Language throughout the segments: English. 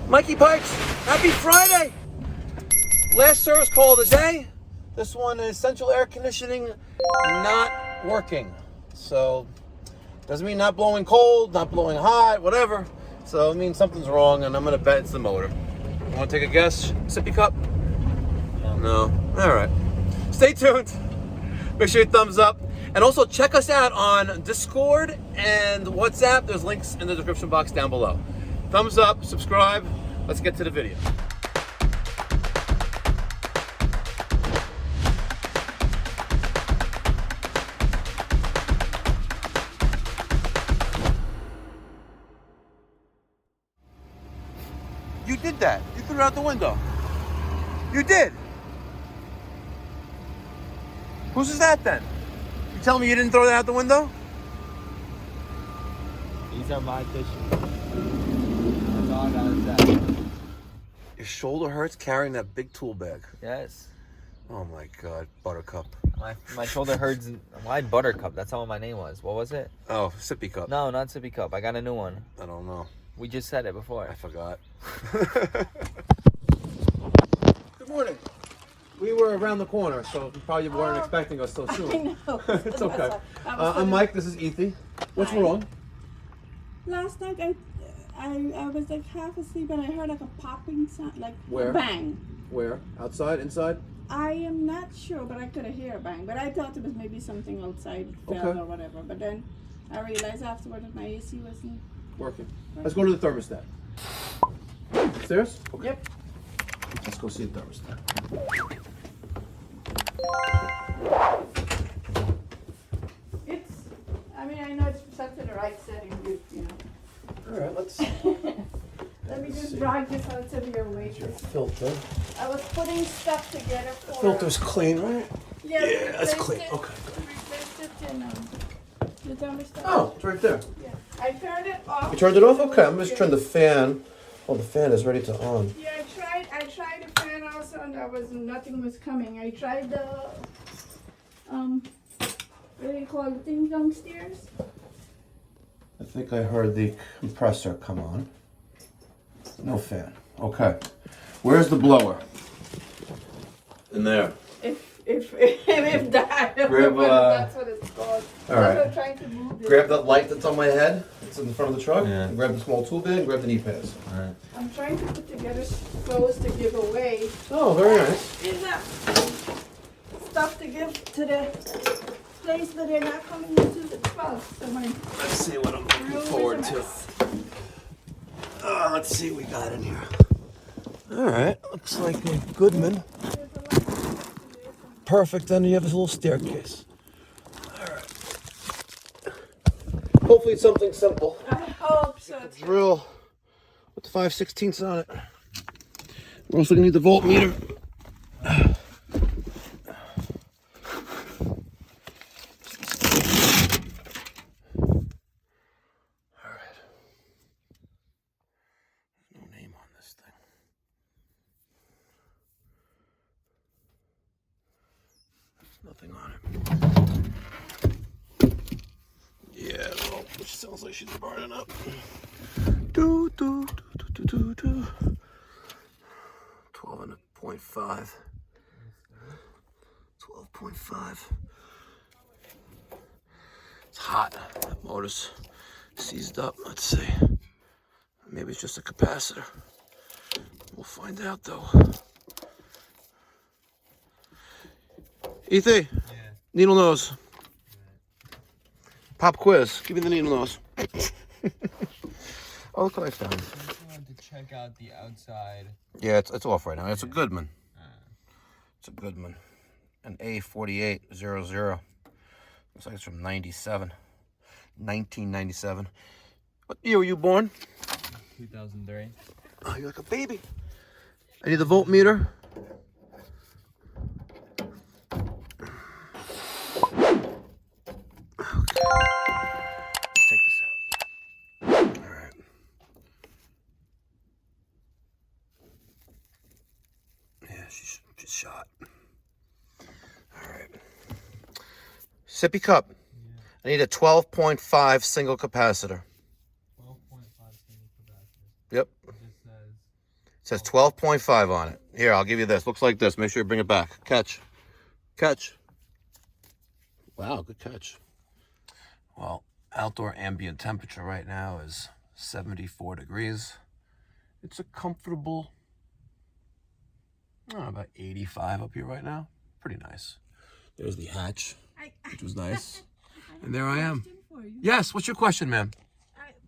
Mikey Pipes, happy Friday! Last service call of the day. This one is central air conditioning not working. So, doesn't mean not blowing cold, not blowing hot, whatever. So it means something's wrong, and I'm gonna bet it's the motor. You wanna take a guess? Sippy cup? No. Alright. Stay tuned. Make sure you thumbs up. And also check us out on Discord and WhatsApp. There's links in the description box down below. Thumbs up, subscribe. Let's get to the video. You did that. You threw it out the window. You did. Whose is that then? You telling me you didn't throw that out the window? These are my dishes. That's all I gotta say. Your shoulder hurts carrying that big tool bag. Yes. Oh my God, Buttercup. My shoulder hurts. Why Buttercup? That's not what my name was. What was it? Oh, Sippy Cup. No, not Sippy Cup. I got a new one. I don't know. We just said it before. I forgot. Good morning. We were around the corner, so you probably weren't expecting us so soon. I know. It's okay. I'm Mike. This is Ethy. What's Hi. wrong? Last night I was like half asleep and I heard like a popping sound, like Where? a bang. Where? Outside? Inside? I am not sure, but I could hear a bang. But I thought it was maybe something outside fell Okay. or whatever. But then I realized afterward that my AC wasn't. Working. Let's go to the thermostat. Upstairs? Okay. Yep. Let's go see the thermostat. It's. I mean, I know it's set to the right setting, you know. All right, let's. Let me just drag this out of your waitress. Filter. I was putting stuff together for. Filter's clean, right? Yeah, that's replaced clean. it- Okay, Replaced it in the thermostat. Oh, it's right there. Yeah. I turned it off. You turned it off? Okay, I'm just turning the fan. Oh, the fan is ready to on. Yeah, I tried the fan also, and nothing was coming. I tried the what do you call the thing downstairs? I think I heard the compressor come on. No fan. Okay. Where's the blower? In there. If that, Grab, that's what it's called. all right. I'm trying to move this. Grab that light that's on my head. It's in the front of the truck. Yeah. And grab the small tool bag and grab the knee pads. Alright. I'm trying to put together clothes to give away. Oh, very nice. Is that stuff to give to the place, but they're not coming into the 12th. So my Let's see what I'm looking room forward is a to. mess. Let's see what we got in here. All right. Looks like a Goodman. There's a lot of stuff to do. Perfect. Then you have this little staircase. All right. Hopefully it's something simple. I hope so. Drill with the 5/16 on it. We're also gonna need the voltmeter. All right. There's no name on this thing. There's nothing on it. Yeah, well, she sounds like she's burning up. Do, do, do, do, do, do. 12.5. 12.5. It's hot. That motor's seized up. Let's see. Maybe it's just a capacitor. We'll find out though. Ethy, Yeah. needle nose. Pop quiz. Give me the needle nose. Oh, look what I found. I just wanted to check out the outside. Yeah, it's off right now. It's a Goodman. It's a Goodman. An A4800. Looks like it's from 97. 1997. What year were you born? 2003. Oh, you're like a baby. I need the voltmeter. Okay. Let's take this out. All right. Yeah, she's shot. All right. Sippy cup. I need a 12.5 single capacitor. 12.5 single capacitor. Yep. It just says says 12.5 on it. Here, I'll give you this. Looks like this. Make sure you bring it back. Catch. Catch. Wow, good catch. Well, outdoor ambient temperature right now is 74 degrees. It's a comfortable, about 85 up here right now. Pretty nice. There's the hatch, which was nice. And there I am. Yes, what's your question, ma'am?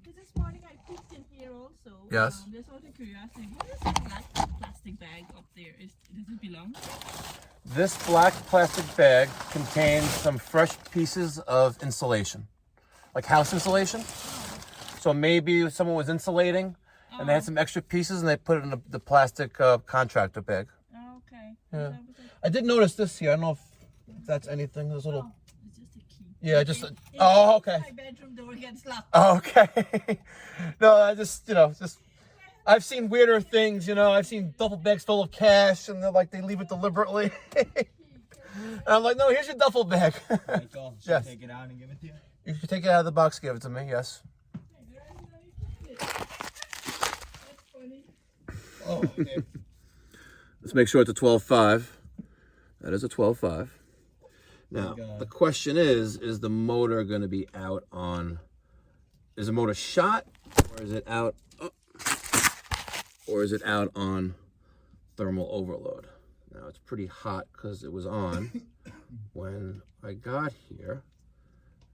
This morning I peeked in here also. Yes. Just out of curiosity, what is that black plastic bag up there? Does it belong? This black plastic bag contains some fresh pieces of insulation, like house insulation. So maybe someone was insulating and they had some extra pieces and they put it in the plastic contractor bag. Oh, okay. Yeah. I did notice this here. I don't know if that's anything. There's a little. It's just a key. Yeah, just. Oh, okay. My bedroom door gets locked. Oh, okay. No, I just, I've seen weirder things, I've seen duffel bags full of cash and they're like, they leave it deliberately. And I'm like, no, here's your duffel bag. Michael, should Yes. I take it out and give it to you? You can take it out of the box, give it to me, yes. Oh, okay. Let's make sure it's a 12.5. That is a 12.5. Now, the question is the motor going to be out on, is the motor shot or is it out, or is it out on thermal overload? Now, it's pretty hot because it was on when I got here.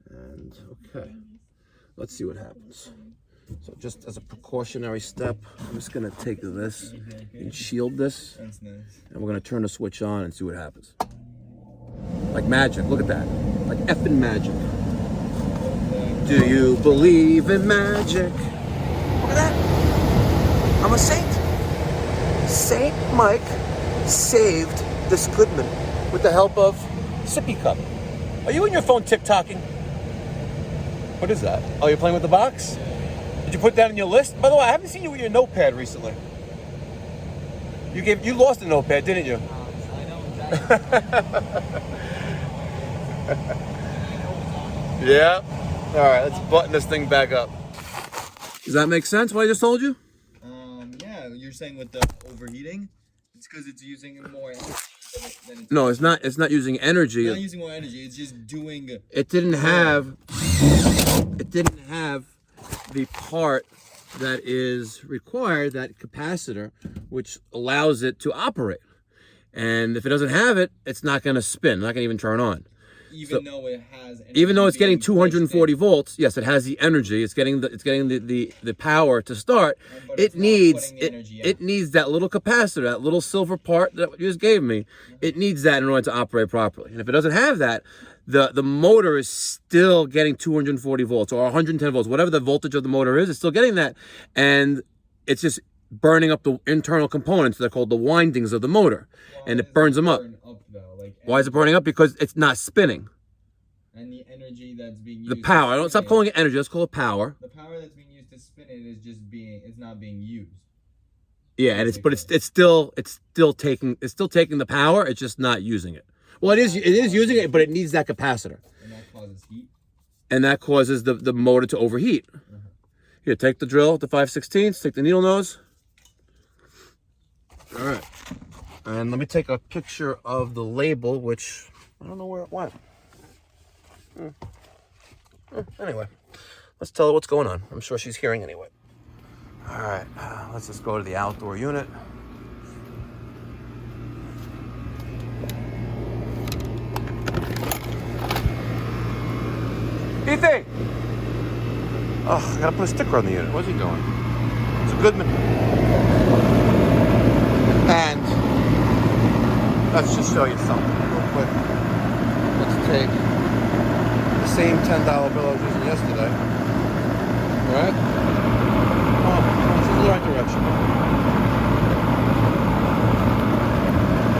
And, okay, let's see what happens. So just as a precautionary step, I'm just going to take this and shield this. That's nice. And we're going to turn the switch on and see what happens. Like magic. Look at that. Like effing magic. Do you believe in magic? Look at that. I'm a saint. Saint Mike saved this Goodman with the help of Sippy Cup. Are you on your phone TikToking? What is that? Oh, you're playing with the box? Did you put that on your list? By the way, I haven't seen you with your notepad recently. You lost a notepad, didn't you? I know exactly. Yeah. All right, let's button this thing back up. Does that make sense, what I just told you? Yeah, you're saying with the overheating, it's because it's using more energy than it's No, it's not. It's not using energy. not using more energy. It's just doing. It didn't have. It didn't have the part that is required, that capacitor, which allows it to operate. And if it doesn't have it, it's not going to spin. Not going to even turn on. Even though it has. Energy Even though it's getting being pushed 240 in. volts, yes, it has the energy. It's getting the power to start. But It it's not needs putting the energy out. it needs that little capacitor, that little silver part that you just gave me. It needs that in order to operate properly. And if it doesn't have that, the motor is still getting 240 volts or 110 volts, whatever the voltage of the motor is. It's still getting that, and it's just burning up the internal components. They're called the windings of the motor, and it burns them up. Why is it burning up? Because it's not spinning. And the energy that's being used. The power. I don't stop calling it energy. Let's call it power. The power that's being used to spin it is just being. It's not being used. Yeah, and it's still taking the power. It's just not using it. Well, it is using it, but it needs that capacitor. And that causes heat. And that causes the motor to overheat. Here, take the drill, the 5/16, take the needle nose. All right. And let me take a picture of the label, which I don't know where it went. Anyway, let's tell her what's going on. I'm sure she's hearing anyway. All right, let's just go to the outdoor unit. Ethan! Oh, I gotta put a sticker on the unit. What's he doing? It's a Goodman. And let's just show you something real quick. Let's take the same $10 bill I was using yesterday. All right? Oh, this is the right direction.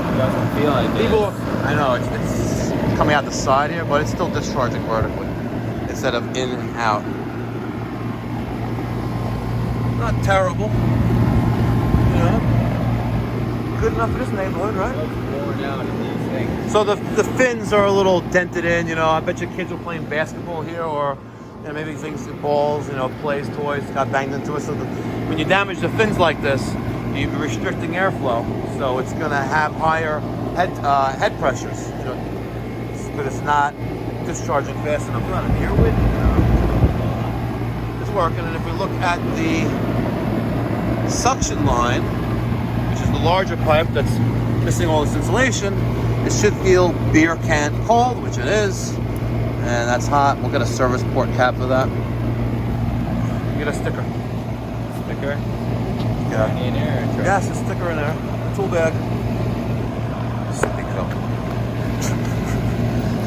It doesn't feel like People, I know, it's coming out the side here, but it's still discharging vertically instead of in and out. Not terrible. You know? Good enough for this neighborhood, right? worn out in these things. So the fins are a little dented in, you know. I bet your kids were playing basketball here, or you know, maybe things, balls, you know, plays, toys got banged into it. So when you damage the fins like this, you're restricting airflow, so it's going to have higher head pressures. You know, but it's not discharging fast enough. Hold on, here with it's working. And if we look at the suction line, which is the larger pipe that's missing all this insulation, it should feel beer can cold, which it is, and that's hot. We'll get a service port cap for that. Get a sticker. Sticker? Yeah. In there. Yes, a sticker in there. Tool bag. Sticker.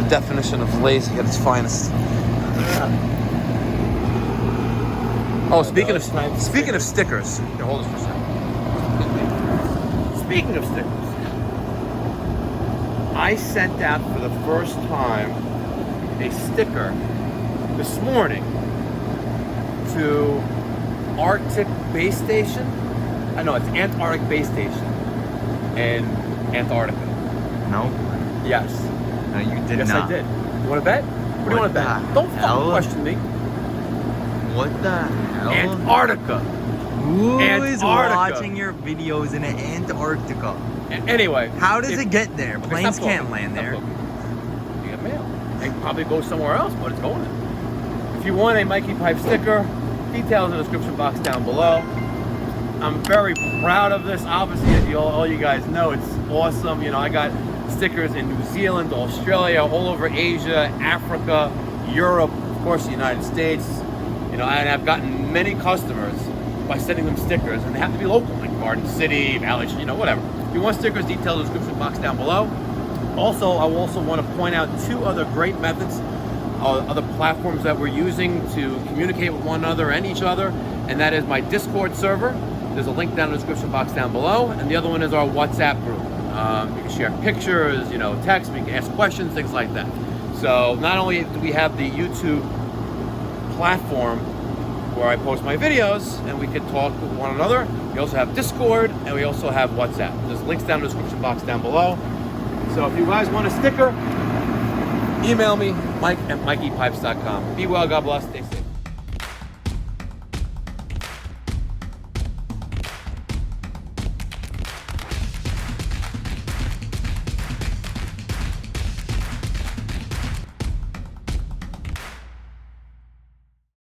The definition of lazy at its finest. Oh, speaking of stickers. Here, hold this for a second. Speaking of stickers, I sent out for the first time a sticker this morning to Arctic Base Station. I know it's Antarctic Base Station in Antarctica. No. Yes. No, you did Yes, not. I did. You want to bet? What do you want to bet? the Don't hell? fucking question me. What the hell? Antarctica. Who is Antarctica. watching your videos in Antarctica? Anyway. How does it get there? Okay, Planes stop can't talking. land Stop there. talking. You get mail. They probably go somewhere else, but it's going there. If you want a Mikey Pipe sticker, details in the description box down below. I'm very proud of this. Obviously, as all you guys know, it's awesome. You know, I got stickers in New Zealand, Australia, all over Asia, Africa, Europe, of course, the United States. You know, and I've gotten many customers by sending them stickers, and they have to be local, like Garden City, Valley, you know, whatever. If you want stickers, details in the description box down below. Also, I also want to point out two other great methods, other platforms that we're using to communicate with one another and each other, and that is my Discord server. There's a link down in the description box down below, and the other one is our WhatsApp group. You can share pictures, you know, text, we can ask questions, things like that. So not only do we have the YouTube platform where I post my videos and we can talk with one another, we also have Discord and we also have WhatsApp. There's links down in the description box down below. So if you guys want a sticker, email me, Mike at mikeypipes.com. Be well, God bless, stay safe.